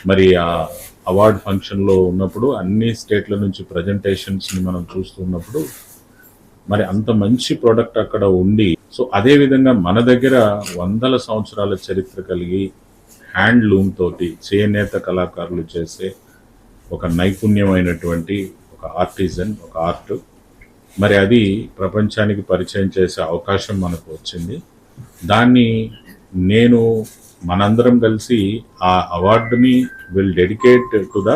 మరి ఆ అవార్డ్ ఫంక్షన్లో ఉన్నప్పుడు అన్ని స్టేట్ల నుంచి ప్రజెంటేషన్స్ని మనం చూస్తున్నప్పుడు మరి అంత మంచి ప్రోడక్ట్ అక్కడ ఉండి, సో అదేవిధంగా మన దగ్గర వందల సంవత్సరాల చరిత్ర కలిగి హ్యాండ్లూమ్ తోటి చేనేత కళాకారులు చేసే ఒక నైపుణ్యమైనటువంటి ఒక ఆర్టిజన్, ఒక ఆర్ట్, మరి అది ప్రపంచానికి పరిచయం చేసే అవకాశం మనకు వచ్చింది. దాన్ని నేను మనందరం కలిసి ఆ అవార్డుని విల్ డెడికేట్ టు ద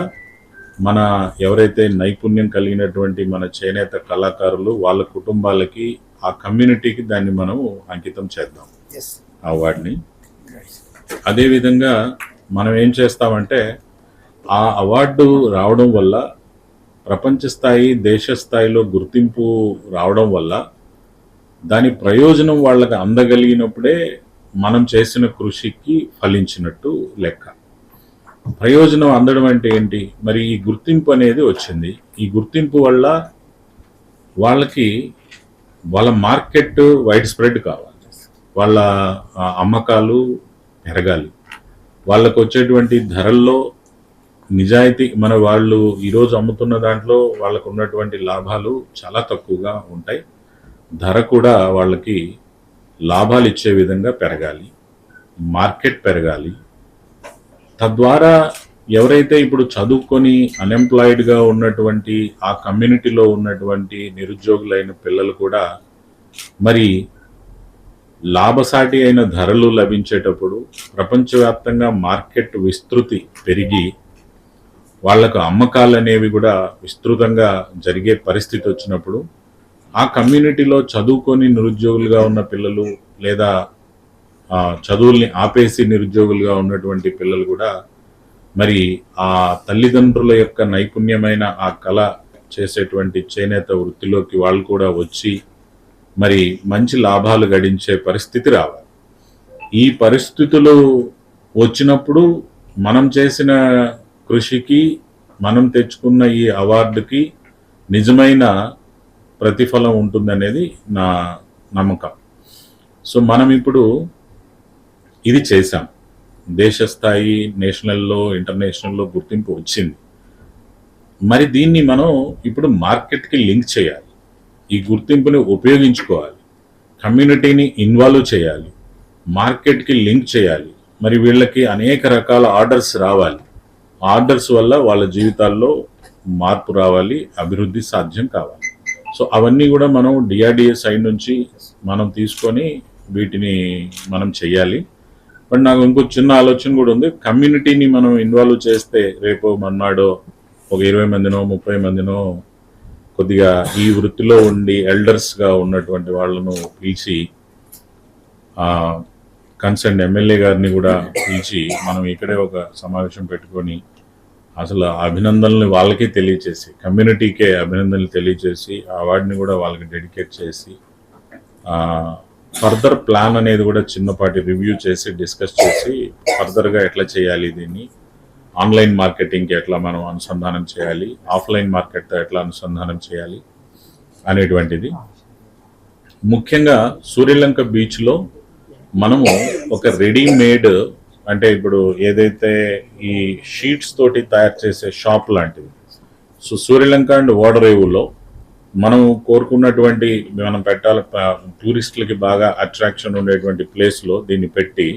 మన ఎవరైతే నైపుణ్యం కలిగినటువంటి మన చేనేత కళాకారులు వాళ్ళ కుటుంబాలకి, ఆ కమ్యూనిటీకి దాన్ని మనం అంకితం చేద్దాం ఆ అవార్డుని. అదేవిధంగా మనం ఏం చేస్తామంటే ఆ అవార్డు రావడం వల్ల ప్రపంచ స్థాయి, దేశ స్థాయిలో గుర్తింపు రావడం వల్ల దాని ప్రయోజనం వాళ్ళకి అందగలిగినప్పుడే మనం చేసిన కృషికి ఫలించినట్టు లెక్క. ప్రయోజనం అందడం అంటే ఏంటి? మరి ఈ గుర్తింపు అనేది వచ్చింది. ఈ గుర్తింపు వల్ల వాళ్ళకి వాళ్ళ మార్కెట్ వైడ్ స్ప్రెడ్ కావాలి, వాళ్ళ అమ్మకాలు పెరగాలి, వాళ్ళకు వచ్చేటువంటి ధరల్లో నిజాయితీ, మన వాళ్ళు ఈరోజు అమ్ముతున్న దాంట్లో వాళ్ళకు ఉన్నటువంటి లాభాలు చాలా తక్కువగా ఉంటాయి. ధర కూడా వాళ్ళకి లాభాలు ఇచ్చే విధంగా పెరగాలి, మార్కెట్ పెరగాలి. తద్వారా ఎవరైతే ఇప్పుడు చదువుకొని అన్ఎంప్లాయిడ్గా ఉన్నటువంటి ఆ కమ్యూనిటీలో ఉన్నటువంటి నిరుద్యోగులైన పిల్లలు కూడా మరి లాభసాటి అయిన ధరలు లభించేటప్పుడు ప్రపంచవ్యాప్తంగా మార్కెట్ విస్తృతి పెరిగి వాళ్లకు అమ్మకాలు అనేవి కూడా విస్తృతంగా జరిగే పరిస్థితి వచ్చినప్పుడు ఆ కమ్యూనిటీలో చదువుకొని నిరుద్యోగులుగా ఉన్న పిల్లలు లేదా చదువుల్ని ఆపేసి నిరుద్యోగులుగా ఉన్నటువంటి పిల్లలు కూడా మరి ఆ తల్లిదండ్రుల యొక్క నైపుణ్యమైన ఆ కళ చేసేటువంటి చేనేత వృత్తిలోకి వాళ్ళు కూడా వచ్చి మరి మంచి లాభాలు గడించే పరిస్థితి రావాలి. ఈ పరిస్థితులు వచ్చినప్పుడు మనం చేసిన కృషికి, మనం తెచ్చుకున్న ఈ అవార్డుకి నిజమైన ప్రతిఫలం ఉంటుందనేది నా నమ్మకం. సో మనం ఇప్పుడు ఇది చేశాం, దేశస్థాయి, నేషనల్లో, ఇంటర్నేషనల్లో గుర్తింపు వచ్చింది. మరి దీన్ని మనం ఇప్పుడు మార్కెట్కి లింక్ చేయాలి, ఈ గుర్తింపుని ఉపయోగించుకోవాలి, కమ్యూనిటీని ఇన్వాల్వ్ చేయాలి, మార్కెట్కి లింక్ చేయాలి. మరి వీళ్ళకి అనేక రకాల ఆర్డర్స్ రావాలి, ఆర్డర్స్ వల్ల వాళ్ళ జీవితాల్లో మార్పు రావాలి, అభివృద్ధి సాధ్యం కావాలి. సో అవన్నీ కూడా మనం డిఆర్డిఏ సైడ్ నుంచి మనం తీసుకొని వీటిని మనం చెయ్యాలి. బట్ నాకు ఇంకో చిన్న ఆలోచన కూడా ఉంది, కమ్యూనిటీని మనం ఇన్వాల్వ్ చేస్తే రేపు మన్నాడో ఒక 20 మందినో 30 మందినో కొద్దిగా ఈ వృత్తిలో ఉండి ఎల్డర్స్గా ఉన్నటువంటి వాళ్ళను పిలిచి కన్సర్న్ ఎమ్మెల్యే గారిని కూడా పిలిచి మనం ఇక్కడే ఒక సమావేశం పెట్టుకొని అసలు అభినందనలు వాళ్ళకి తెలియచేసి, కమ్యూనిటీకే అభినందనలు తెలియచేసి ఆ అవార్డుని కూడా వాళ్ళకి డెడికేట్ చేసి ఫర్దర్ ప్లాన్ అనేది కూడా చిన్నపాటి రివ్యూ చేసి డిస్కస్ చేసి ఫర్దర్గా ఎట్లా చేయాలి, దీన్ని ఆన్లైన్ మార్కెటింగ్కి ఎట్లా మనం అనుసంధానం చేయాలి, ఆఫ్లైన్ మార్కెట్తో ఎట్లా అనుసంధానం చేయాలి అనేటువంటిది. ముఖ్యంగా సూర్యలంక బీచ్లో మనము ఒక రెడీమేడ్, అంటే ఇప్పుడు ఏదైతే ఈ షీట్స్ తోటి తయారు చేసే షాప్ లాంటిది, సో సూర్యలంక అండ్ ఓడరేవులో మనం కోరుకున్నటువంటి, మనం పెట్టాలి టూరిస్టులకి బాగా అట్రాక్షన్ ఉండేటువంటి ప్లేస్లో దీన్ని పెట్టి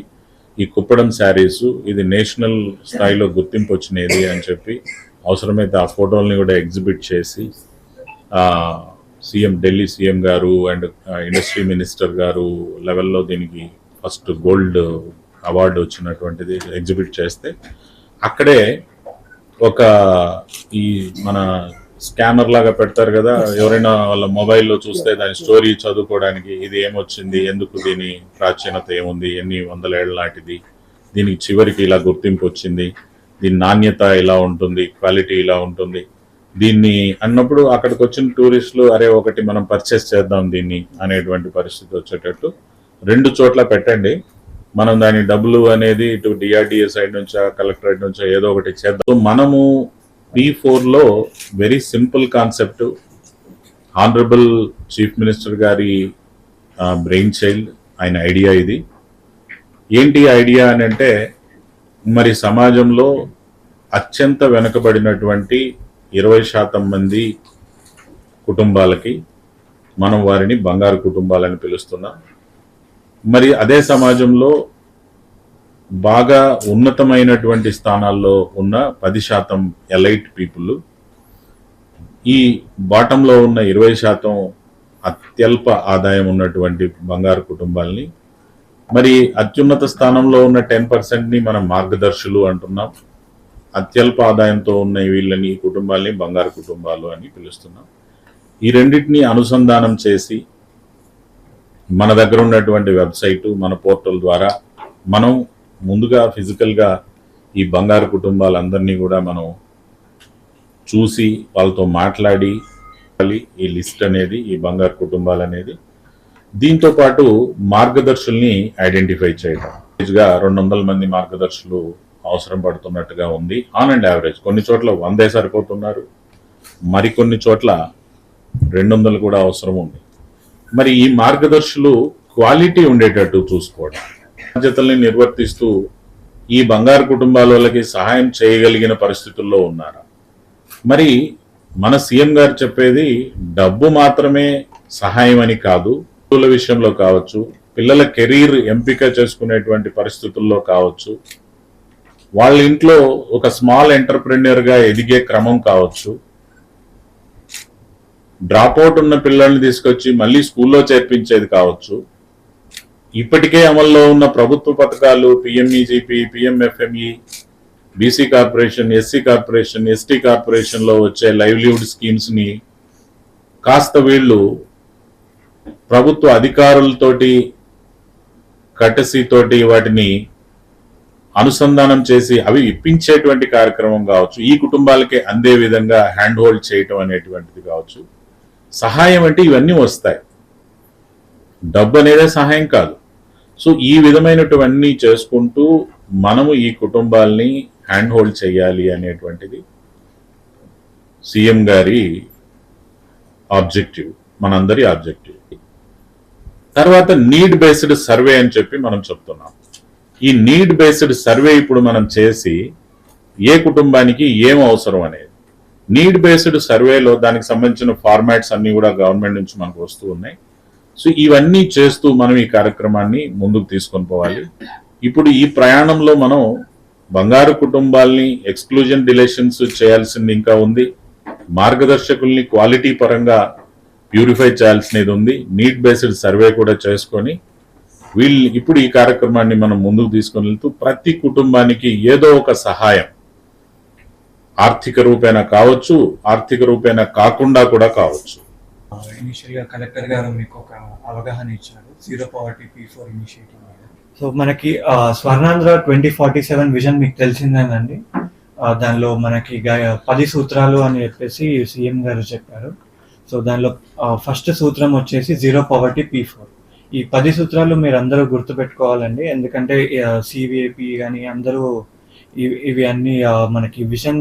ఈ కుప్పడం శారీస్ ఇది నేషనల్ స్థాయిలో గుర్తింపు వచ్చినది అని చెప్పి అవసరమైతే ఆ ఫోటోల్ని కూడా ఎగ్జిబిట్ చేసి సీఎం, ఢిల్లీ సీఎం గారు అండ్ ఇండస్ట్రీ మినిస్టర్ గారు లెవెల్లో దీనికి ఫస్ట్ గోల్డ్ అవార్డు వచ్చినటువంటిది ఎగ్జిబిట్ చేస్తే అక్కడే ఒక ఈ మన స్కానర్ లాగా పెడతారు కదా, ఎవరైనా వాళ్ళ మొబైల్లో చూస్తే దాని స్టోరీ చదువుకోవడానికి ఇది ఏమొచ్చింది, ఎందుకు దీని ప్రాచీనత ఏముంది, ఎన్ని వందల ఏళ్ళ నాటిది, దీనికి చివరికి ఇలా గుర్తింపు వచ్చింది, దీని నాణ్యత ఇలా ఉంటుంది, క్వాలిటీ ఇలా ఉంటుంది, దీన్ని అన్నప్పుడు అక్కడికి వచ్చిన టూరిస్టులు అరే ఒకటి మనం పర్చేస్ చేద్దాం దీన్ని అనేటువంటి పరిస్థితి వచ్చేటట్టు 2 చోట్ల పెట్టండి. మనం దాని డబ్బులు అనేది ఇటు డిఆర్డిఏ సైడ్ నుంచా కలెక్టరేట్ నుంచా ఏదో ఒకటి చేద్దాం. మనము P4లో very simple concept, honourable chief minister గారి బ్రెయిన్ చైల్డ్, ఆయన ఐడియా ఇది. ఏంటి ఐడియా అని అంటే, మరి సమాజంలో అత్యంత వెనుకబడినటువంటి 20% మంది కుటుంబాలకి మనం వారిని బంగారు కుటుంబాలని పిలుస్తున్నాం. మరి అదే సమాజంలో బాగా ఉన్నతమైనటువంటి స్థానాల్లో ఉన్న 10% ఎలైట్ పీపుల్, ఈ బాటంలో ఉన్న 20% అత్యల్ప ఆదాయం ఉన్నటువంటి బంగారు కుటుంబాలని, మరి అత్యున్నత స్థానంలో ఉన్న 10%ని మనం మార్గదర్శులు అంటున్నాం. అత్యల్ప ఆదాయంతో ఉన్న వీళ్ళని కుటుంబాలని బంగారు కుటుంబాలు అని పిలుస్తున్నాం. ఈ రెండింటిని అనుసంధానం చేసి మన దగ్గర ఉన్నటువంటి వెబ్సైటు, మన పోర్టల్ ద్వారా మనం ముందుగా ఫిజికల్గా ఈ బంగారు కుటుంబాలందరినీ కూడా మనం చూసి వాళ్ళతో మాట్లాడి ఈ లిస్ట్ అనేది, ఈ బంగారు కుటుంబాలు అనేది, దీంతో పాటు మార్గదర్శుల్ని ఐడెంటిఫై చేయడం. 200 మంది మార్గదర్శులు అవసరం పడుతున్నట్టుగా ఉంది ఆన్ అండ్ యావరేజ్. కొన్ని చోట్ల 100 సరిపోతున్నారు, మరికొన్ని చోట్ల 200 కూడా అవసరం ఉంది. మరి ఈ మార్గదర్శులు క్వాలిటీ ఉండేటట్టు చూసుకోవడం, బాధ్యతల్ని నిర్వర్తిస్తూ ఈ బంగారు కుటుంబాల వాళ్ళకి సహాయం చేయగలిగిన పరిస్థితుల్లో ఉన్నారా? మరి మన సీఎం గారు చెప్పేది డబ్బు మాత్రమే సహాయం అని కాదు. పిల్లల విషయంలో కావచ్చు, పిల్లల కెరీర్ ఎంపిక చేసుకునేటువంటి పరిస్థితుల్లో కావచ్చు, వాళ్ళ ఇంట్లో ఒక స్మాల్ ఎంటర్ప్రెన్యూర్ గా ఎదిగే క్రమం కావచ్చు, డ్రాప్ అవుట్ ఉన్న పిల్లల్ని తీసుకొచ్చి మళ్ళీ స్కూల్లో చేర్పించేది కావచ్చు, ఇప్పటికే అమల్లో ఉన్న ప్రభుత్వ పథకాలు PMEGP, PMFME, BC corporation, SC corporation, ST corporation లో వచ్చే లైవ్లీహుడ్ స్కీమ్స్ ని కాస్త వీళ్ళు ప్రభుత్వ అధికారులతోటి కటసీతోటి వాటిని అనుసంధానం చేసి అవి ఇప్పించేటువంటి కార్యక్రమం కావచ్చు, ఈ కుటుంబాలకే అందే విధంగా హ్యాండ్ హోల్డ్ చేయటం అనేటువంటిది కావచ్చు. సహాయం అంటే ఇవన్నీ వస్తాయి, డబ్బు అనేదే సహాయం కాదు. సో ఈ విధమైనటువన్నీ చేసుకుంటూ మనము ఈ కుటుంబాల్ని హ్యాండ్ హోల్డ్ చేయాలి అనేటువంటిది సీఎం గారి ఆబ్జెక్టివ్, మనందరి ఆబ్జెక్టివ్. తర్వాత నీడ్ బేస్డ్ సర్వే అని చెప్పి మనం చెప్తున్నాం. ఈ నీడ్ బేస్డ్ సర్వే ఇప్పుడు మనం చేసి ఏ కుటుంబానికి ఏం అవసరం అనేది, నీడ్ బేస్డ్ సర్వేలో దానికి సంబంధించిన ఫార్మాట్స్ అన్ని కూడా గవర్నమెంట్ నుంచి మనకు వస్తూ ఉన్నాయి. సో ఇవన్నీ చేస్తూ మనం ఈ కార్యక్రమాన్ని ముందుకు తీసుకొని పోవాలి. ఇప్పుడు ఈ ప్రయాణంలో మనం బంగారు కుటుంబాల్ని ఎక్స్క్లూజన్ డిలేషన్స్ చేయాల్సింది ఇంకా ఉంది, మార్గదర్శకుల్ని క్వాలిటీ పరంగా ప్యూరిఫై చేయాల్సినది ఉంది, నీడ్ బేస్డ్ సర్వే కూడా చేసుకొని వీళ్ళు ఇప్పుడు ఈ కార్యక్రమాన్ని మనం ముందుకు తీసుకొని వెళ్తూ ప్రతి కుటుంబానికి ఏదో ఒక సహాయం, ఆర్థిక రూపేణ కావచ్చు, ఆర్థిక రూపేణ కాకుండా కూడా కావచ్చు. ఇనిషియల్ గా కలెక్టర్ గారు మీకు ఒక అవగాహన ఇచ్చారు జీరో పవర్టీ P4 ఇనిషియేటివ్ మీద. సో మనకి స్వర్ణాంధ్ర 2047 విజన్ మీకు తెలిసిందేనండి. దానిలో మనకి 10 సూత్రాలు అని చెప్పేసి సీఎం గారు చెప్పారు. సో దానిలో ఫస్ట్ సూత్రం వచ్చేసి జీరో పవర్టీ P4. ఈ 10 సూత్రాలు మీరు అందరూ గుర్తుపెట్టుకోవాలండి, ఎందుకంటే సివిఏపి కానీ అందరూ ఇవి అన్ని మనకి విజన్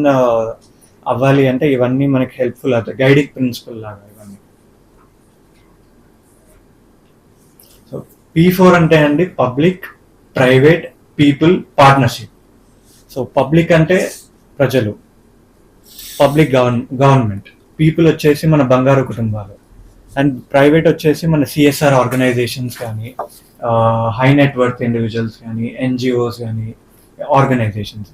అవ్వాలి అంటే ఇవన్నీ మనకి హెల్ప్ఫుల్ అవుతాయి, గైడింగ్ ప్రిన్సిపల్ లాగా ఇవన్నీ. సో P4 అంటే అండి public, private, people, partnership. So public అంటే ప్రజలు, పబ్లిక్ గవర్నమెంట్, పీపుల్ వచ్చేసి మన బంగారు కుటుంబాలు, అండ్ ప్రైవేట్ వచ్చేసి మన సిఎస్ఆర్ ఆర్గనైజేషన్స్ కానీ, హై నెట్ వర్త్ ఇండివిజువల్స్ కానీ, ఎన్జిఓస్ కానీ, ఆర్గనైజేషన్స్.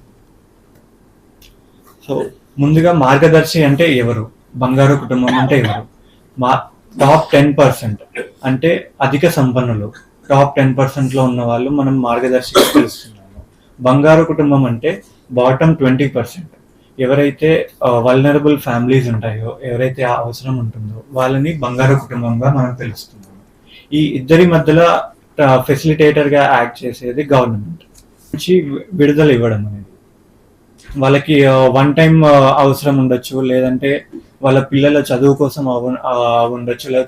సో ముందుగా మార్గదర్శి అంటే ఎవరు, బంగారు కుటుంబం అంటే ఎవరు? టాప్ 10% అంటే అధిక సంపన్నులు, టాప్ 10% లో ఉన్న వాళ్ళు మనం మార్గదర్శిగా తెలుస్తున్నాము. బంగారు కుటుంబం అంటే బాటమ్ 20%, ఎవరైతే వల్నరబుల్ ఫ్యామిలీస్ ఉంటాయో, ఎవరైతే అవసరం ఉంటుందో వాళ్ళని బంగారు కుటుంబంగా మనం తెలుస్తున్నాము. ఈ ఇద్దరి మధ్యలో ఫెసిలిటేటర్ గా యాక్ట్ చేసేది గవర్నమెంట్ నుంచి విడుదల ఇవ్వడం అనేది. వాళ్ళకి వన్ టైం అవసరం ఉండొచ్చు, లేదంటే వాళ్ళ పిల్లల చదువు కోసం ఉండొచ్చు, లేకపోతే